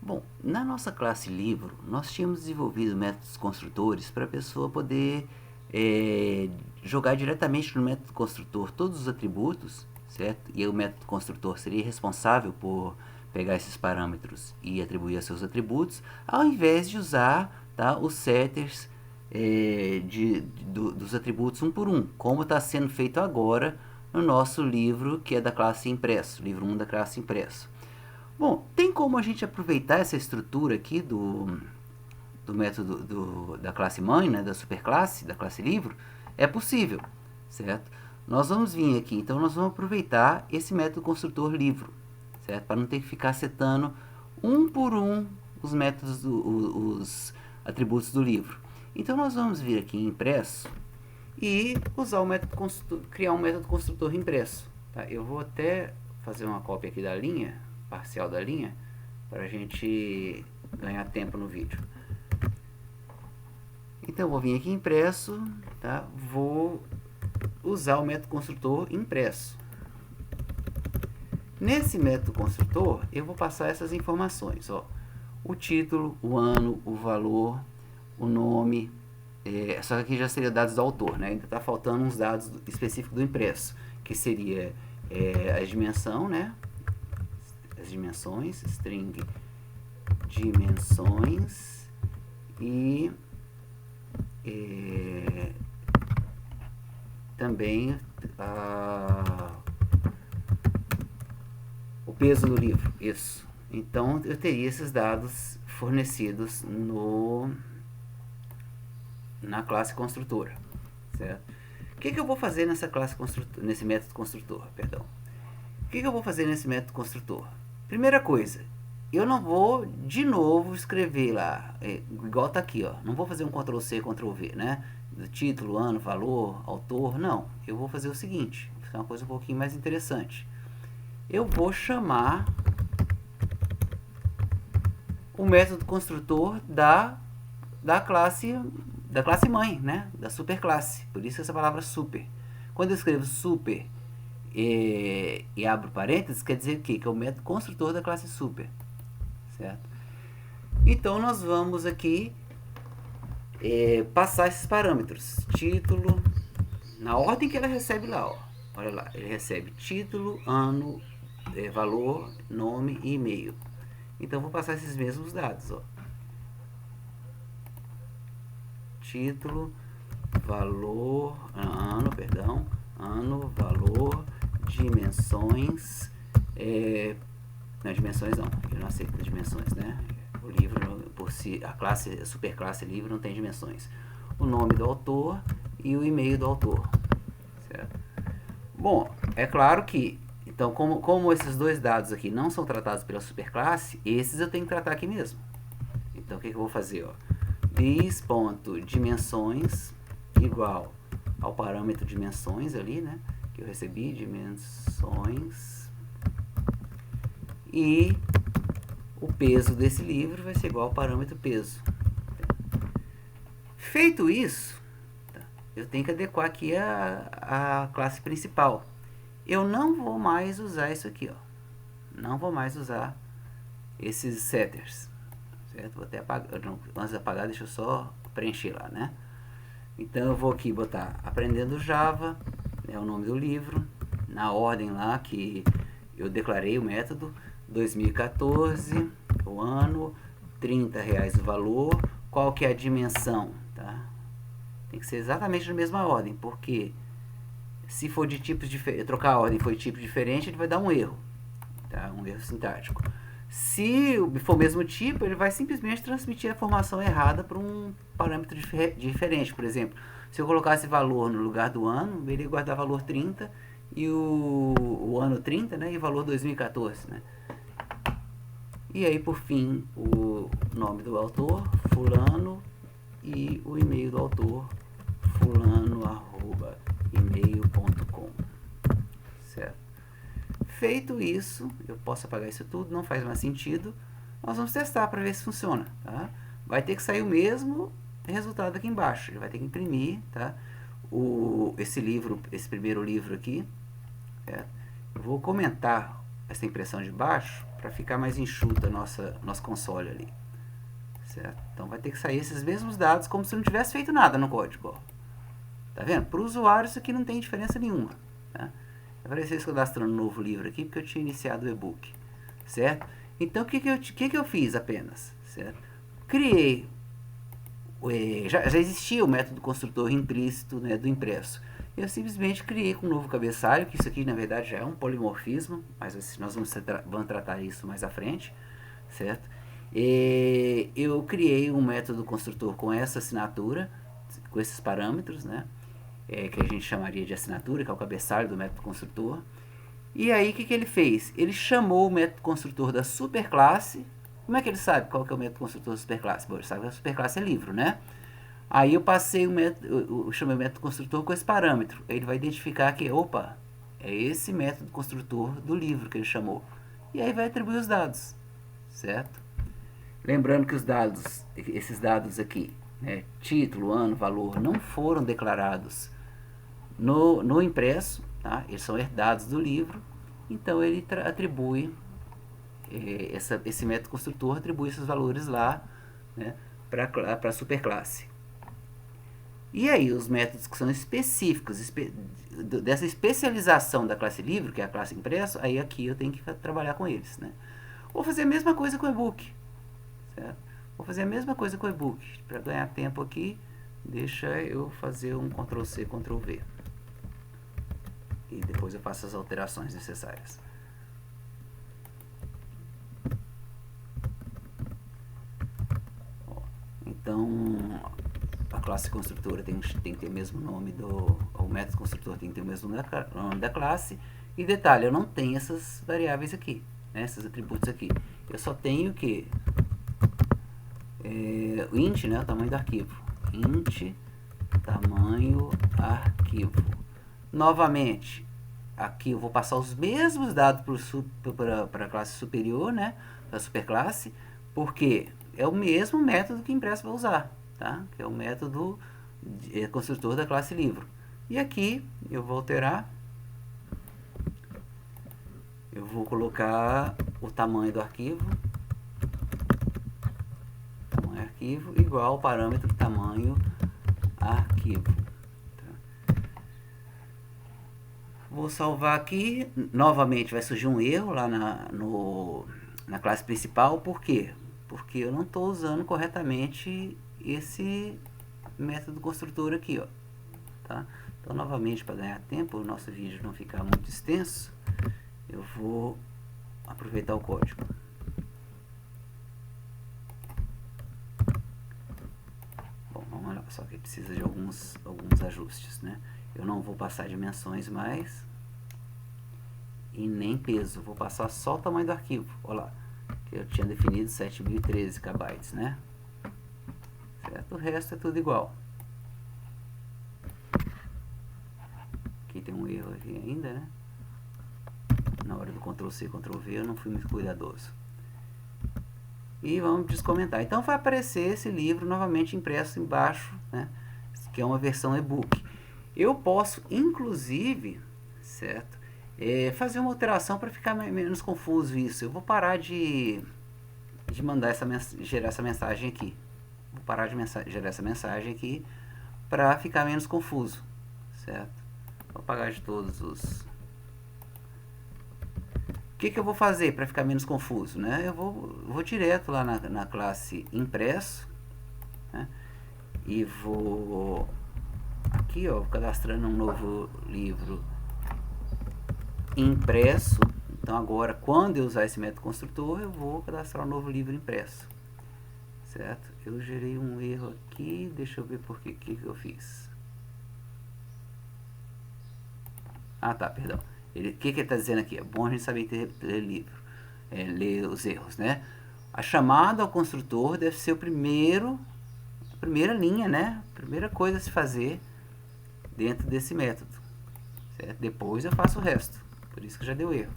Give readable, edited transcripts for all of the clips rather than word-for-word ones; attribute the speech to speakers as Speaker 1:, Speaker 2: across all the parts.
Speaker 1: Bom, na nossa classe livro, nós tínhamos desenvolvido métodos construtores para a pessoa poder jogar diretamente no método construtor todos os atributos, certo? E o método construtor seria responsável por pegar esses parâmetros e atribuir a seus atributos, ao invés de usar, tá, os setters dos atributos um por um, como está sendo feito agora no nosso livro que é da classe impresso, livro 1 da classe impresso. Bom, tem como a gente aproveitar essa estrutura aqui do método da classe mãe, né, da superclasse, da classe livro? É possível, certo? Nós vamos vir aqui, então nós vamos aproveitar esse método construtor livro, certo? Para não ter que ficar setando um por um os métodos, os atributos do livro. Então nós vamos vir aqui em impresso e usar o método construtor, criar um método construtor impresso. Tá? Eu vou até fazer uma cópia aqui da linha, parcial da linha, para a gente ganhar tempo no vídeo. Então eu vou vir aqui em impresso, tá? Vou usar o método construtor impresso. Nesse método construtor, eu vou passar essas informações, ó. O título, o ano, o valor, o nome, só que aqui já seria dados do autor, né? Ainda está faltando uns dados específicos do impresso, que seria a dimensão, né? As dimensões, string dimensões e também o peso do livro, isso. Então eu teria esses dados fornecidos na classe construtora, certo? O que eu vou fazer nessa classe construtor, nesse método construtor, perdão? O que eu vou fazer nesse método construtor? Primeira coisa, eu não vou de novo escrever lá, igual tá aqui, ó. Não vou fazer um Ctrl+C, Ctrl+V, né? Do título, ano, valor, autor, não. Eu vou fazer o seguinte, vou fazer uma coisa um pouquinho mais interessante. Eu vou chamar o método construtor da classe mãe, né? Da superclasse. Por isso essa palavra super. Quando eu escrevo super e abro parênteses, quer dizer o quê? Que é o método construtor da classe super, certo? Então nós vamos aqui passar esses parâmetros. Título, na ordem que ela recebe lá, ó. Olha lá, ele recebe título, ano, valor, nome e e-mail. Então vou passar esses mesmos dados, ó. Título, valor, ano, valor, dimensões, não, dimensões não, eu não aceito dimensões, né? O livro, por si, a superclasse livro não tem dimensões. O nome do autor e o e-mail do autor, certo? Bom, é claro que, então, como esses dois dados aqui não são tratados pela superclasse, esses eu tenho que tratar aqui mesmo. Então, o que eu vou fazer, ó? This.dimensões igual ao parâmetro dimensões ali, né? Que eu recebi, dimensões. E o peso desse livro vai ser igual ao parâmetro peso. Feito isso, eu tenho que adequar aqui a classe principal. Eu não vou mais usar isso aqui, ó. Não vou mais usar esses setters. Certo? Vou até apagar, não, antes de apagar, deixa eu só preencher lá, né? Então eu vou aqui botar Aprendendo Java, é o nome do livro, na ordem lá que eu declarei o método, 2014, o ano, R$30 o valor, qual que é a dimensão, tá? Tem que ser exatamente na mesma ordem, porque se for de tipos diferentes, trocar a ordem e for de tipo diferente, ele vai dar um erro, tá? Um erro sintático. Se for o mesmo tipo, ele vai simplesmente transmitir a informação errada para um parâmetro diferente. Por exemplo, se eu colocasse valor no lugar do ano, ele ia guardar valor 30 e o ano 30, né, e o valor 2014. Né? E aí, por fim, o nome do autor, fulano, e o e-mail do autor, fulano@email.com. Certo? Feito isso, eu posso apagar isso tudo, não faz mais sentido. Nós vamos testar para ver se funciona. Tá? Vai ter que sair o mesmo resultado aqui embaixo. Ele vai ter que imprimir, tá? Esse primeiro livro aqui. Certo? Eu vou comentar essa impressão de baixo para ficar mais enxuta nosso console ali, certo? Então vai ter que sair esses mesmos dados como se não tivesse feito nada no código, ó. Tá vendo? Para o usuário isso aqui não tem diferença nenhuma, tá? Apareceu esse cadastrando um novo livro aqui porque eu tinha iniciado o e-book, certo? Então o que eu fiz apenas, certo? Criei, já existia o método construtor implícito, né, do impresso. Eu simplesmente criei com um novo cabeçalho, que isso aqui na verdade já é um polimorfismo, mas nós vamos tratar isso mais à frente, certo? Eu criei um método construtor com essa assinatura, com esses parâmetros, né? Que a gente chamaria de assinatura, que é o cabeçalho do método construtor. E aí o que ele fez? Ele chamou o método construtor da superclasse. Como é que ele sabe qual que é o método construtor da superclasse? Bom, ele sabe que a superclasse é livro, né? Aí eu passei eu chamei o método construtor com esse parâmetro. Ele vai identificar que, opa, é esse método construtor do livro que ele chamou. E aí vai atribuir os dados, certo? Lembrando que esses dados aqui, né, título, ano, valor, não foram declarados no impresso, tá? Eles são herdados do livro, então ele atribui, esse método construtor atribui esses valores lá, né, para a superclasse. E aí os métodos que são específicos, dessa especialização da classe livro, que é a classe impresso, aí aqui eu tenho que trabalhar com eles, né? Vou fazer a mesma coisa com o e-book, certo? Vou fazer a mesma coisa com o e-book. Para ganhar tempo aqui, deixa eu fazer um Ctrl+C, Ctrl+V. E depois eu faço as alterações necessárias. Então, a classe construtora tem que ter o mesmo nome o método construtor tem que ter o mesmo nome da classe. E detalhe, eu não tenho essas variáveis aqui, né, esses atributos aqui. Eu só tenho o que? O int, né, o tamanho do arquivo. Int, tamanho, arquivo. Novamente, aqui eu vou passar os mesmos dados para a classe superior, né, para a superclasse, porque é o mesmo método que o impresso vai usar, tá? Que é o método construtor da classe livro. E aqui eu vou alterar, eu vou colocar o tamanho do arquivo, igual ao parâmetro tamanho arquivo. Vou salvar aqui. Novamente vai surgir um erro lá na classe principal. Por quê? Porque eu não estou usando corretamente esse método construtor aqui, ó, tá? Então, novamente, para ganhar tempo, o nosso vídeo não ficar muito extenso, eu vou aproveitar o código. Bom, vamos lá, só que precisa de alguns ajustes, né? Eu não vou passar dimensões mais e nem peso, vou passar só o tamanho do arquivo. Olha lá, que eu tinha definido 7013 KB, né? Certo? O resto é tudo igual. Aqui tem um erro aqui ainda, né? Na hora do Ctrl+C, Ctrl+V eu não fui muito cuidadoso. E vamos descomentar. Então vai aparecer esse livro novamente impresso embaixo, né? Que é uma versão e-book. Eu posso, inclusive, certo? Fazer uma alteração para ficar menos confuso isso. Eu vou parar de mandar gerar essa mensagem aqui. Vou parar de gerar essa mensagem aqui para ficar menos confuso, certo? Vou apagar de todos os... O que eu vou fazer para ficar menos confuso, né? Eu vou direto lá na classe impresso, né? E vou aqui, ó, cadastrando um novo livro impresso. Então agora, quando eu usar esse método construtor, eu vou cadastrar um novo livro impresso, certo? Eu gerei um erro aqui, deixa eu ver por que eu fiz. Ah, tá, perdão. O que ele está dizendo aqui? É bom a gente saber ler livro, ler os erros, né? A chamada ao construtor deve ser a primeira linha, né? A primeira coisa a se fazer dentro desse método, certo? Depois eu faço o resto, por isso que já deu erro.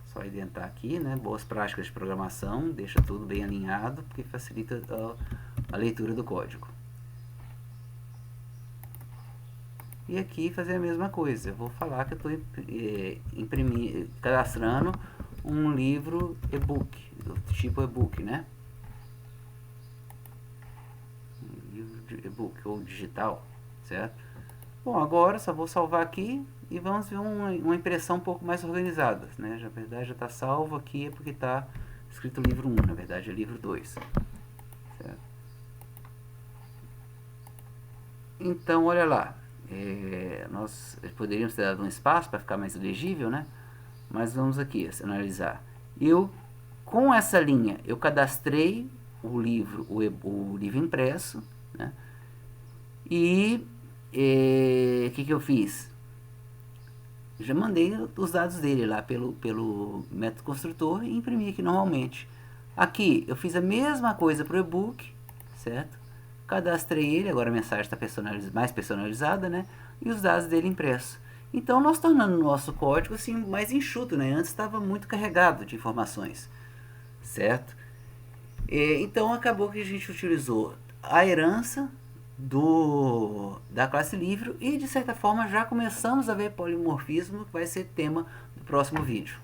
Speaker 1: Só identar aqui, né? Boas práticas de programação, deixa tudo bem alinhado, porque facilita a leitura do código. e aqui fazer a mesma coisa. Eu vou falar que eu estou cadastrando um livro e-book, do tipo e-book, né? Um livro de e-book ou digital, certo? Bom, agora só vou salvar aqui e vamos ver uma impressão um pouco mais organizada, né? Na verdade já está salvo aqui, é porque está escrito livro 1, na verdade é livro 2, certo? Então, olha lá, nós poderíamos ter dado um espaço para ficar mais legível, né? Mas vamos aqui analisar. Eu, com essa linha, eu cadastrei o livro, o livro impresso, né? E o que eu fiz? Já mandei os dados dele lá pelo método construtor e imprimi aqui normalmente. Aqui eu fiz a mesma coisa para o e-book, certo? Cadastrei ele, agora a mensagem está mais personalizada, né? E os dados dele impressos. Então nós tornando o nosso código assim mais enxuto, né? Antes estava muito carregado de informações, certo? Então acabou que a gente utilizou a herança da classe livro e de certa forma já começamos a ver polimorfismo, que vai ser tema do próximo vídeo.